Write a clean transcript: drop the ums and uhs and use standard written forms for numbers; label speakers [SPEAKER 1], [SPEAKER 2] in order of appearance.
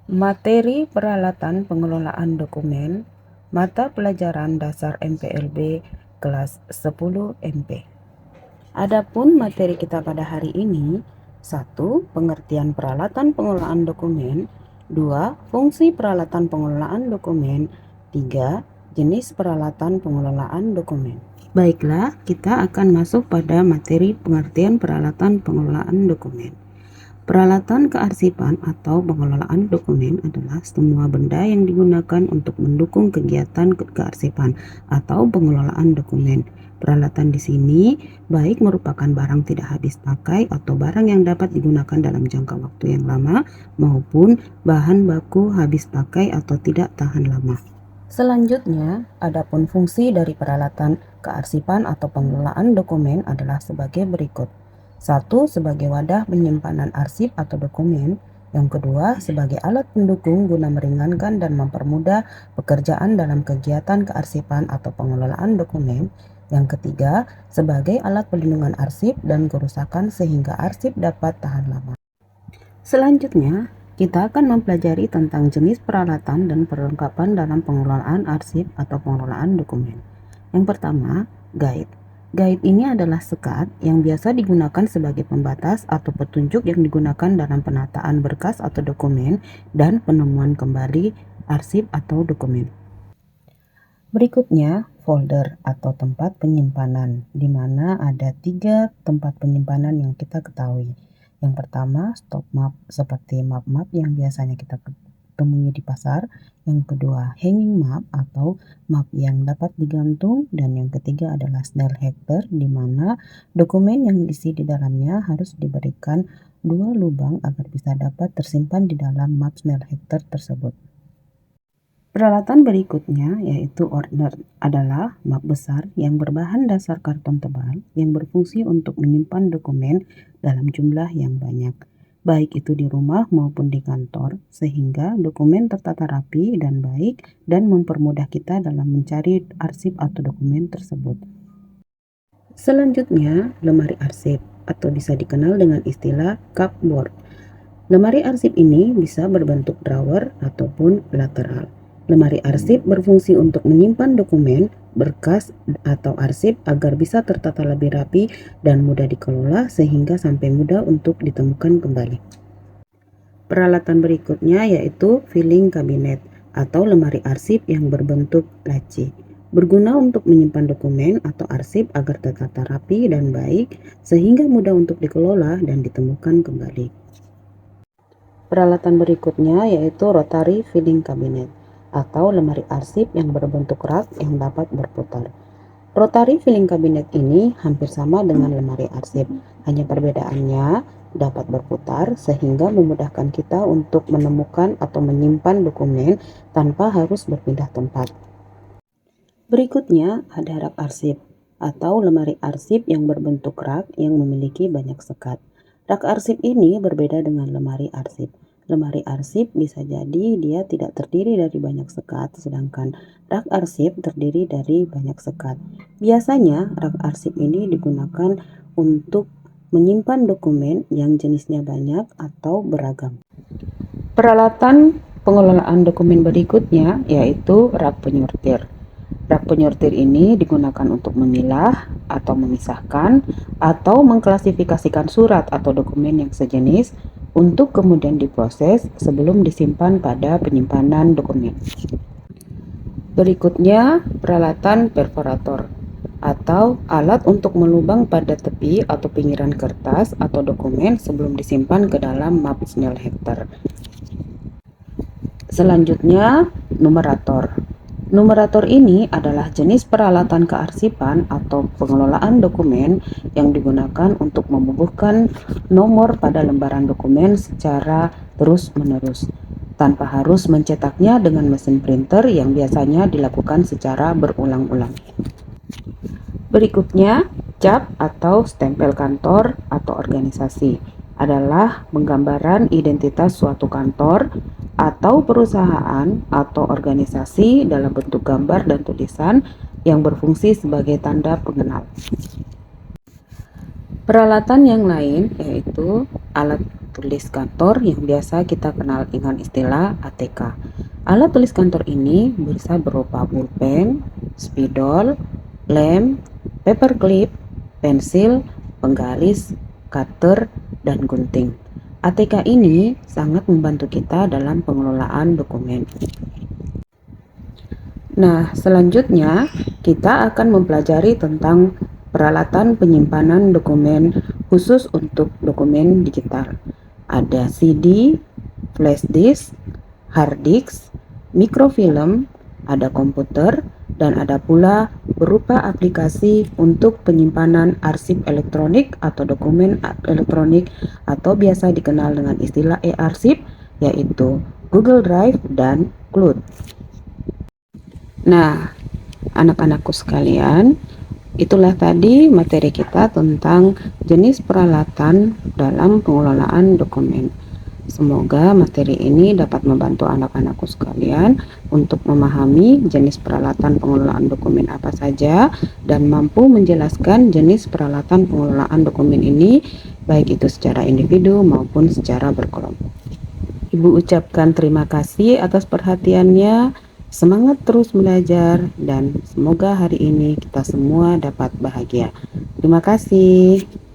[SPEAKER 1] Materi peralatan pengelolaan dokumen, mata pelajaran dasar MPLB kelas 10 MP. Adapun materi kita pada hari ini, 1. Pengertian peralatan pengelolaan dokumen, 2. Fungsi peralatan pengelolaan dokumen, 3. Jenis peralatan pengelolaan dokumen. Baiklah, kita akan masuk pada materi pengertian peralatan pengelolaan dokumen. Peralatan kearsipan atau pengelolaan dokumen adalah semua benda yang digunakan untuk mendukung kegiatan kearsipan atau pengelolaan dokumen. Peralatan di sini baik merupakan barang tidak habis pakai atau barang yang dapat digunakan dalam jangka waktu yang lama maupun bahan baku habis pakai atau tidak tahan lama. Selanjutnya, adapun fungsi dari peralatan kearsipan atau pengelolaan dokumen adalah sebagai berikut. 1. Sebagai wadah penyimpanan arsip atau dokumen. Yang kedua, sebagai alat pendukung guna meringankan dan mempermudah pekerjaan dalam kegiatan kearsipan atau pengelolaan dokumen. Yang ketiga, sebagai alat pelindungan arsip dan kerusakan sehingga arsip dapat tahan lama. Selanjutnya, kita akan mempelajari tentang jenis peralatan dan perlengkapan dalam pengelolaan arsip atau pengelolaan dokumen. Yang pertama, guide. Guide ini adalah sekat yang biasa digunakan sebagai pembatas atau petunjuk yang digunakan dalam penataan berkas atau dokumen dan penemuan kembali arsip atau dokumen. Berikutnya, folder atau tempat penyimpanan, di mana ada 3 tempat penyimpanan yang kita ketahui. Yang pertama, stock map seperti map-map yang biasanya kita temui di pasar. Yang kedua, hanging map atau map yang dapat digantung. Dan yang ketiga adalah snell hacker, di mana dokumen yang diisi di dalamnya harus diberikan 2 lubang agar bisa dapat tersimpan di dalam map snell hacker tersebut. Peralatan berikutnya yaitu ordner adalah map besar yang berbahan dasar karton tebal yang berfungsi untuk menyimpan dokumen dalam jumlah yang banyak, baik itu di rumah maupun di kantor, sehingga dokumen tertata rapi dan baik dan mempermudah kita dalam mencari arsip atau dokumen tersebut. Selanjutnya, lemari arsip atau bisa dikenal dengan istilah cupboard. Lemari arsip ini bisa berbentuk drawer ataupun lateral. Lemari arsip berfungsi untuk menyimpan dokumen, berkas, atau arsip agar bisa tertata lebih rapi dan mudah dikelola sehingga sampai mudah untuk ditemukan kembali. Peralatan berikutnya yaitu filing cabinet atau lemari arsip yang berbentuk laci. Berguna untuk menyimpan dokumen atau arsip agar tertata rapi dan baik sehingga mudah untuk dikelola dan ditemukan kembali. Peralatan berikutnya yaitu rotary filing cabinet atau lemari arsip yang berbentuk rak yang dapat berputar. Rotary filing cabinet ini hampir sama dengan lemari arsip, hanya perbedaannya dapat berputar sehingga memudahkan kita untuk menemukan atau menyimpan dokumen tanpa harus berpindah tempat. Berikutnya ada rak arsip atau lemari arsip yang berbentuk rak yang memiliki banyak sekat. Rak arsip ini berbeda dengan lemari arsip. Lemari arsip bisa jadi dia tidak terdiri dari banyak sekat, sedangkan rak arsip terdiri dari banyak sekat. Biasanya rak arsip ini digunakan untuk menyimpan dokumen yang jenisnya banyak atau beragam. Peralatan pengelolaan dokumen berikutnya yaitu rak penyortir. Rak penyortir ini digunakan untuk memilah atau memisahkan atau mengklasifikasikan surat atau dokumen yang sejenis untuk kemudian diproses sebelum disimpan pada penyimpanan dokumen. Berikutnya, peralatan perforator atau alat untuk melubang pada tepi atau pinggiran kertas atau dokumen sebelum disimpan ke dalam map snell hacker. Selanjutnya, numerator. Numerator ini adalah jenis peralatan kearsipan atau pengelolaan dokumen yang digunakan untuk membubuhkan nomor pada lembaran dokumen secara terus-menerus, tanpa harus mencetaknya dengan mesin printer yang biasanya dilakukan secara berulang-ulang. Berikutnya, cap atau stempel kantor atau organisasi adalah penggambaran identitas suatu kantor atau perusahaan atau organisasi dalam bentuk gambar dan tulisan yang berfungsi sebagai tanda pengenal. Peralatan yang lain yaitu alat tulis kantor yang biasa kita kenal dengan istilah ATK. Alat tulis kantor ini bisa berupa pulpen, spidol, lem, paperclip, pensil, penggaris, cutter, dan gunting. ATK ini sangat membantu kita dalam pengelolaan dokumen. Nah, selanjutnya kita akan mempelajari tentang peralatan penyimpanan dokumen khusus untuk dokumen digital. Ada CD, flash disk, hard disk, mikrofilm, ada komputer, dan ada pula berupa aplikasi untuk penyimpanan arsip elektronik atau dokumen elektronik atau biasa dikenal dengan istilah e-arsip, yaitu Google Drive dan Cloud. Nah, anak-anakku sekalian, itulah tadi materi kita tentang jenis peralatan dalam pengelolaan dokumen. Semoga materi ini dapat membantu anak-anakku sekalian untuk memahami jenis peralatan pengelolaan dokumen apa saja dan mampu menjelaskan jenis peralatan pengelolaan dokumen ini baik itu secara individu maupun secara berkelompok. Ibu ucapkan terima kasih atas perhatiannya. Semangat terus belajar dan semoga hari ini kita semua dapat bahagia. Terima kasih.